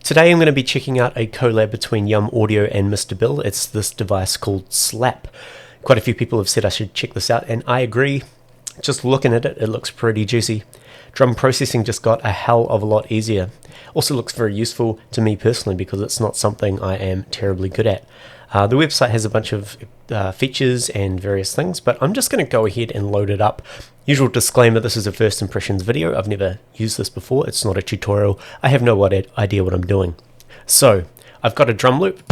Today I'm going to be checking out a collab between Yum Audio and Mr. Bill. It's this device called Slap. Quite a few people have said I should check this out, and I agree. Just looking at it, it looks pretty juicy. Drum processing just got a hell of a lot easier. Also looks very useful to me personally because it's not something I am terribly good at. The website has a bunch of features and various things, but I'm just going to go ahead and load it up. Usual disclaimer, this is a first impressions video. I've never used this before. It's not a tutorial. I have no idea what I'm doing. So I've got a drum loop.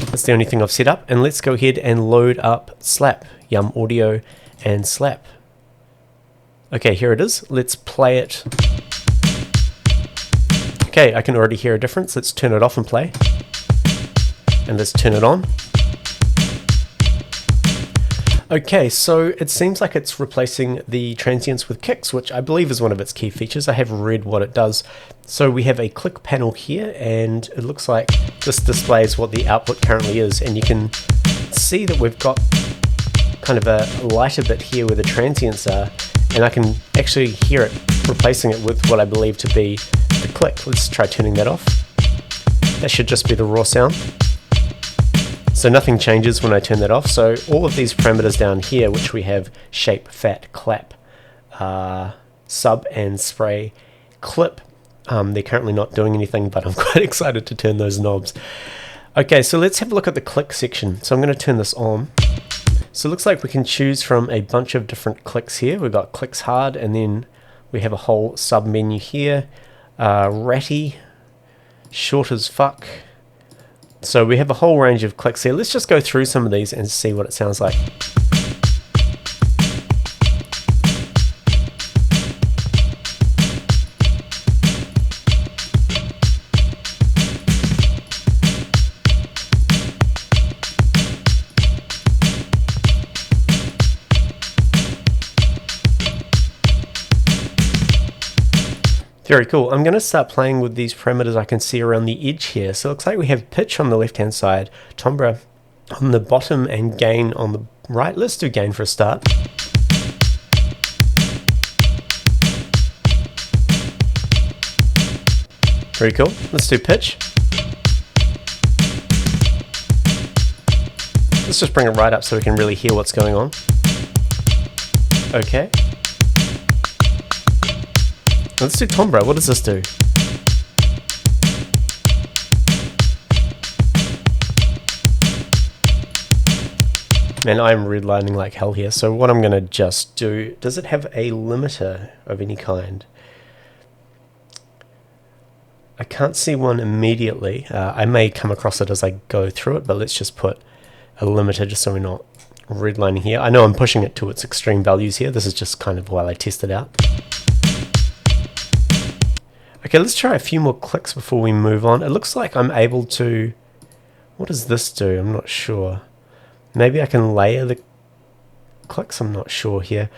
That's the only thing I've set up, and let's go ahead and load up Slap, Yum Audio and Slap. Okay, here it is. Let's play it. Okay, I can already hear a difference. Let's turn it off and play. And let's turn it on. Okay, so it seems like it's replacing the transients with kicks, which I believe is one of its key features. I have read what it does. So we have a click panel here, and it looks like this displays what the output currently is, and you can see that we've got kind of a lighter bit here where the transients are, and I can actually hear it replacing it with what I believe to be the click. Let's try turning that off. That should just be the raw sound. So nothing changes when I turn that off. So all of these parameters down here, which we have shape, fat, clap, sub and spray, clip, they're currently not doing anything, but I'm quite excited to turn those knobs. Okay, so let's have a look at the click section. So I'm going to turn this on. So it looks like we can choose from a bunch of different clicks here. We've got clicks hard, and then we have a whole sub menu here. Ratty, short as fuck. So we have a whole range of clicks here. Let's just go through some of these and see what it sounds like. Very cool. I'm going to start playing with these parameters I can see around the edge here. So it looks like we have pitch on the left hand side, timbre on the bottom, and gain on the right. Let's do gain for a start. Very cool. Let's do pitch. Let's just bring it right up so we can really hear what's going on. Okay. Let's do timbre. What does this do? Man, I'm redlining like hell here. So what I'm going to just do, does it have a limiter of any kind? I can't see one immediately. I may come across it as I go through it, but let's just put a limiter just so we're not redlining here. I know I'm pushing it to its extreme values here. This is just kind of while I test it out. Okay, let's try a few more clicks before we move on. It looks like I'm able to... What does this do? I'm not sure. Maybe I can layer the clicks? I'm not sure here.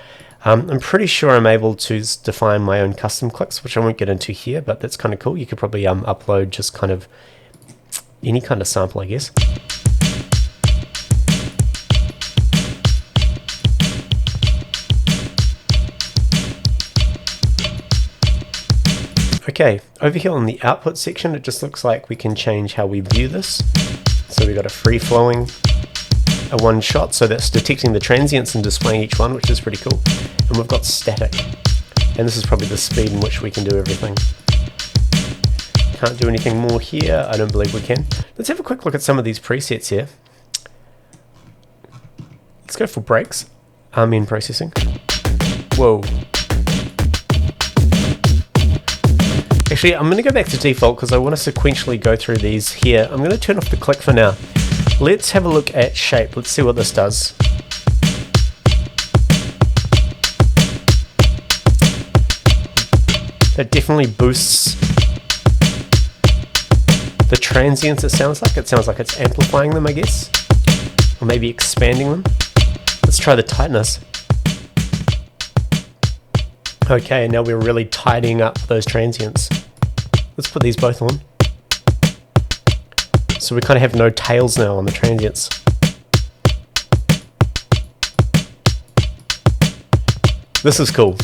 I'm pretty sure I'm able to define my own custom clicks, which I won't get into here, but that's kind of cool. You could probably upload just kind of any kind of sample, I guess. Okay, over here on the output section, it just looks like we can change how we view this. So we've got a free-flowing, a one-shot, so that's detecting the transients and displaying each one, which is pretty cool. And we've got static, and this is probably the speed in which we can do everything. Can't do anything more here. I don't believe we can. Let's have a quick look at some of these presets here. Let's go for breaks. In processing. Whoa. Actually, I'm going to go back to default because I want to sequentially go through these here. I'm going to turn off the click for now. Let's have a look at shape. Let's see what this does. That definitely boosts the transients, it sounds like. It sounds like it's amplifying them, I guess. Or maybe expanding them. Let's try the tightness. Okay, now we're really tidying up those transients. Let's put these both on. So we kind of have no tails now on the transients. This is cool.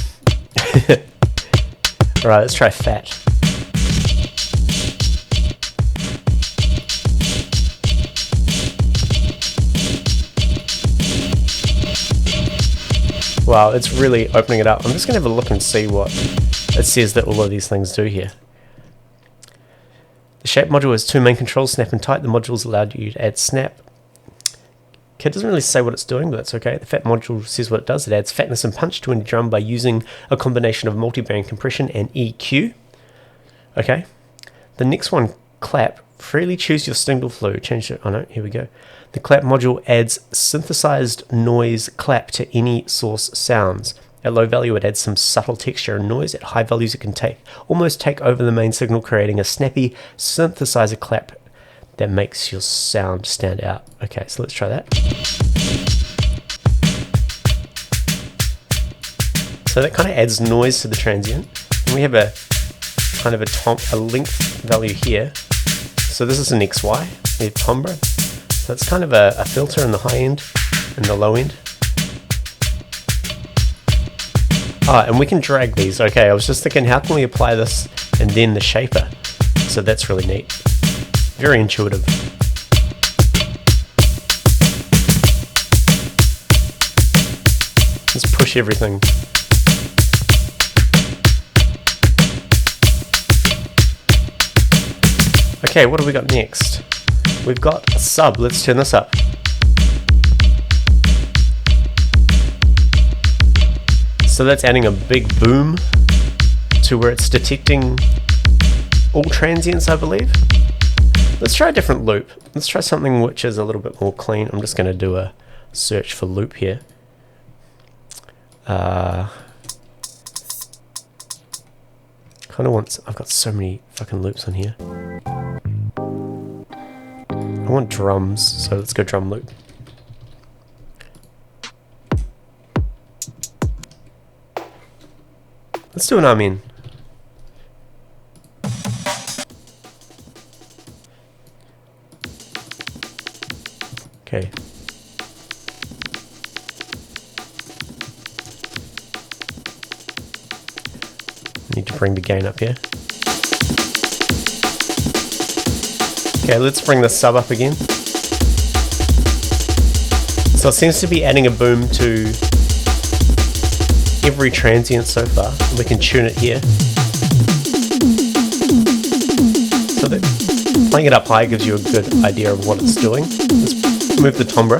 Alright, let's try fat. Wow, it's really opening it up. I'm just going to have a look and see what it says that all of these things do here. The shape module has two main controls, snap and tight. The modules allowed you to add snap. Okay, it doesn't really say what it's doing, but that's okay. The fat module says what it does. It adds fatness and punch to any drum by using a combination of multi-band compression and EQ. Okay. The next one, clap. Freely choose your signal flow. Change it. Oh no, here we go. The clap module adds synthesized noise clap to any source sounds. At low value, it adds some subtle texture and noise. At high values, it can almost take over the main signal, creating a snappy synthesizer clap that makes your sound stand out. Okay, so let's try that. So that kind of adds noise to the transient. And we have a kind of a length value here. So this is an XY, we have timbre. So it's kind of a filter in the high end and the low end. And we can drag these. Okay, I was just thinking, how can we apply this and then the shaper? So that's really neat. Very intuitive. Let's push everything. Okay, what have we got next? We've got a sub. Let's turn this up. So that's adding a big boom to where it's detecting all transients, I believe. Let's try a different loop. Let's try something which is a little bit more clean. I'm just going to do a search for loop here. I've got so many fucking loops on here. I want drums, so let's go drum loop. Let's do an amen. Okay. Need to bring the gain up here. Okay, let's bring the sub up again. So it seems to be adding a boom to every transient so far. We can tune it here. So that playing it up high gives you a good idea of what it's doing. Let's move the timbre.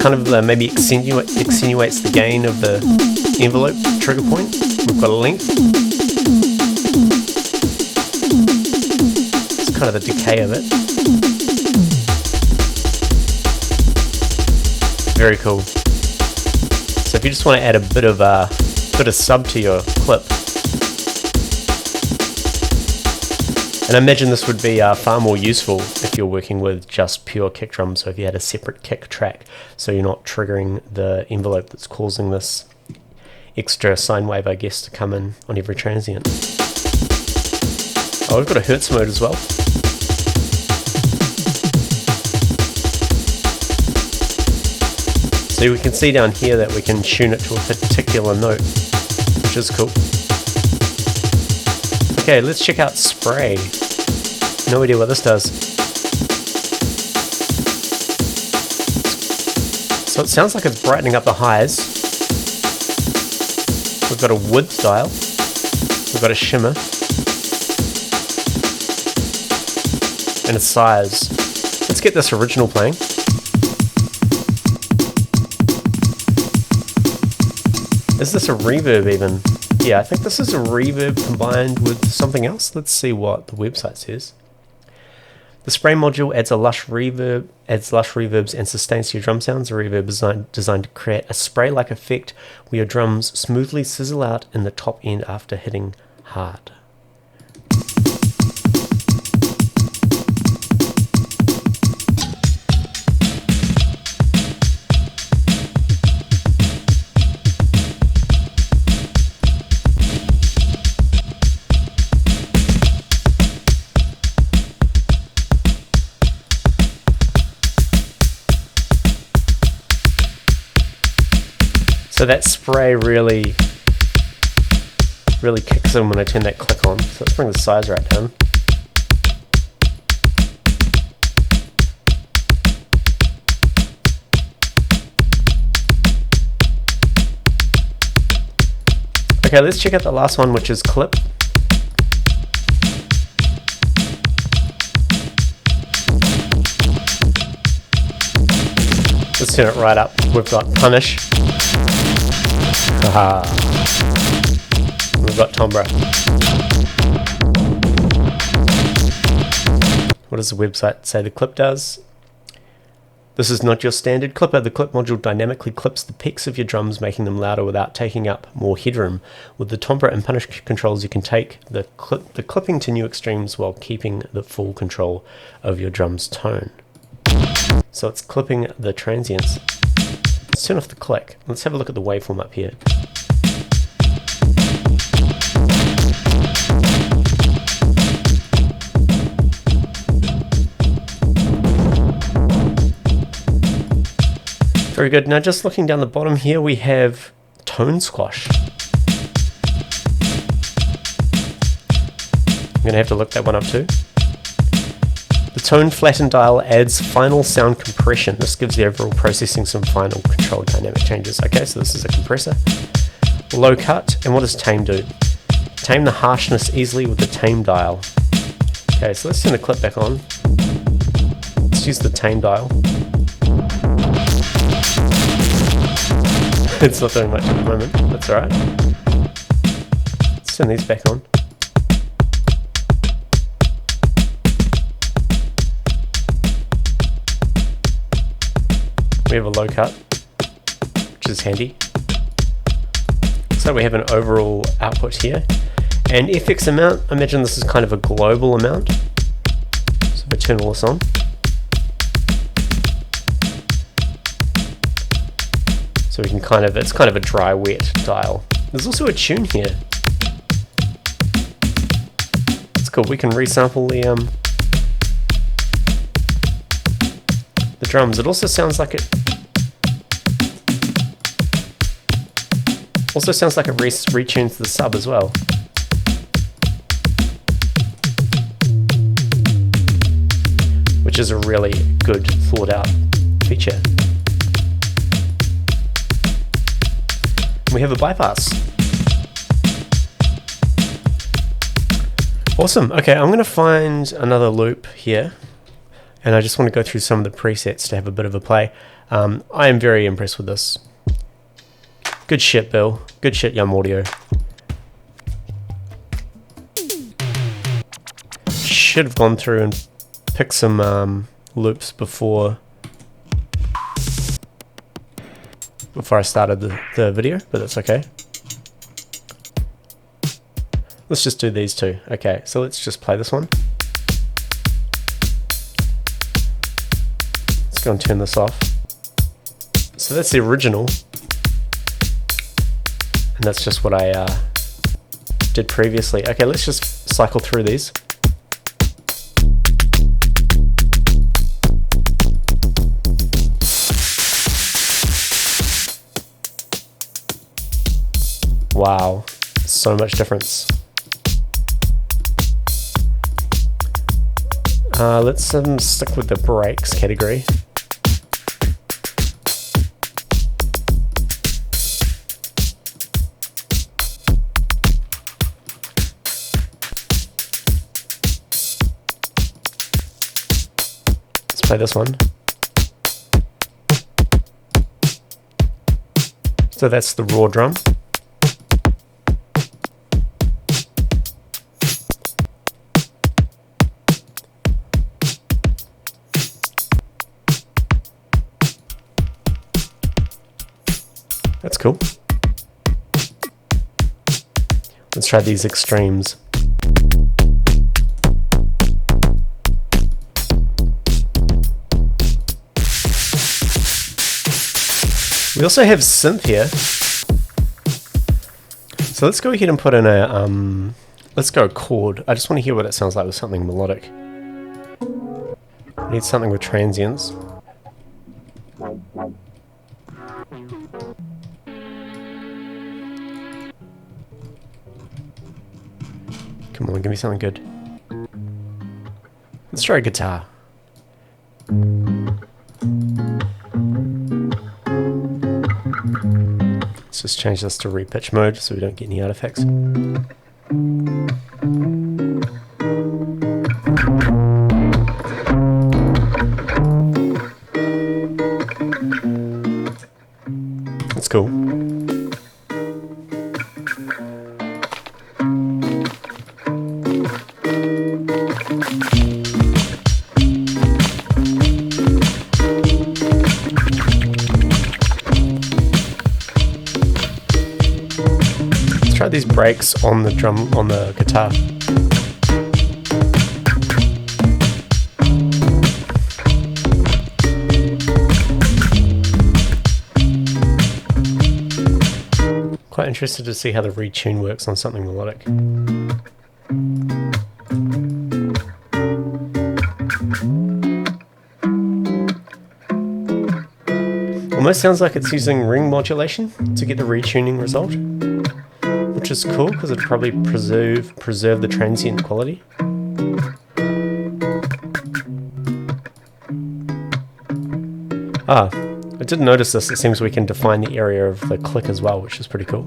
Kind of maybe extenuates the gain of the envelope trigger point. We've got a length. It's kind of the decay of it. Very cool. So if you just want to add a bit of sub to your clip, and I imagine this would be far more useful if you're working with just pure kick drums. So if you had a separate kick track, so you're not triggering the envelope that's causing this extra sine wave, I guess, to come in on every transient. Oh, we've got a Hertz mode as well. So we can see down here that we can tune it to a particular note, which is cool. Okay, let's check out spray. No idea what this does. So it sounds like it's brightening up the highs. We've got a width dial. We've got a shimmer. And a size. Let's get this original playing. Is this a reverb even? Yeah, I think this is a reverb combined with something else. Let's see what the website says. The spray module adds lush reverbs and sustains to your drum sounds. The reverb is designed to create a spray-like effect where your drums smoothly sizzle out in the top end after hitting hard. So that spray really kicks in when I turn that click on. So let's bring the size right down. Okay, let's check out the last one, which is clip. Let's turn it right up. We've got punish. Haha. We've got timbre. What does the website say the clip does? This is not your standard clipper. The clip module dynamically clips the peaks of your drums, making them louder without taking up more headroom. With the timbre and punish controls, you can take the clipping to new extremes while keeping the full control of your drum's tone. So it's clipping the transients. Let's turn off the click. Let's have a look at the waveform up here. Very good. Now just looking down the bottom here, we have tone squash. I'm going to have to look that one up too. The tone flatten dial adds final sound compression. This gives the overall processing some final control dynamic changes. Okay, so this is a compressor. Low cut, and what does tame do? Tame the harshness easily with the tame dial. Okay, so let's turn the clip back on. Let's use the tame dial. It's not doing much at the moment, that's alright. Let's turn these back on. We have a low cut, which is handy. So we have an overall output here. And FX amount, I imagine this is kind of a global amount. So if I turn all this on. So we can kind of, it's kind of a dry wet dial. There's also a tune here. It's cool, we can resample the drums. It also sounds like it retunes the sub as well. Which is a really good thought out feature. We have a bypass. Awesome. Okay, I'm going to find another loop here. And I just want to go through some of the presets to have a bit of a play. I am very impressed with this. Good shit, Bill. Good shit, Yum Audio. Should have gone through and picked some loops before I started the video, but that's okay. Let's just do these two. Okay, so let's just play this one. Let's go and turn this off. So that's the original. And that's just what I did previously. Okay, let's just cycle through these. Wow, so much difference. Let's stick with the breaks category. Let's play this one. So that's the raw drum. That's cool. Let's try these extremes. We also have synth here. So let's go ahead and put in a, let's go chord. I just want to hear what it sounds like with something melodic. I need something with transients. Come on, give me something good. Let's try a guitar. Let's just change this to repitch mode so we don't get any artifacts. That's cool. Let's try these breaks on the drum, on the guitar. Quite interested to see how the retune works on something melodic. Almost sounds like it's using ring modulation to get the retuning result, which is cool because it'd probably preserve the transient quality. Ah, I did notice this. It seems we can define the area of the click as well, which is pretty cool.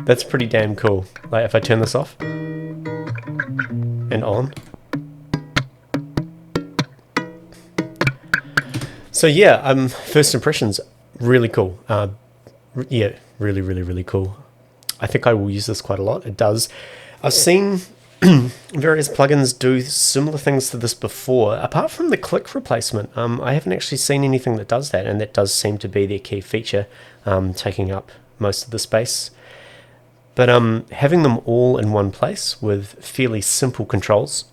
That's pretty damn cool. Like if I turn this off and on. So yeah, first impressions, really cool. Yeah, really cool. I think I will use this quite a lot. It does. I've seen various plugins do similar things to this before. Apart from the click replacement, I haven't actually seen anything that does that, and that does seem to be their key feature, taking up most of the space. But having them all in one place with fairly simple controls,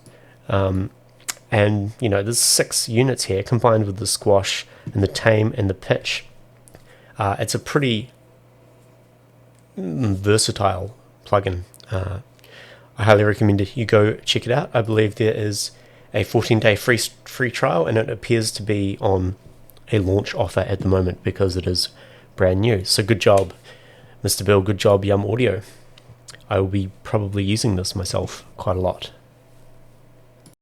and you know, there's 6 units here combined with the squash and the tame and the pitch. It's a pretty versatile plugin. I highly recommend it. You go check it out. I believe there is a 14-day free trial, and it appears to be on a launch offer at the moment because it is brand new. So good job, Mr. Bill. Good job, Yum Audio. I will be probably using this myself quite a lot.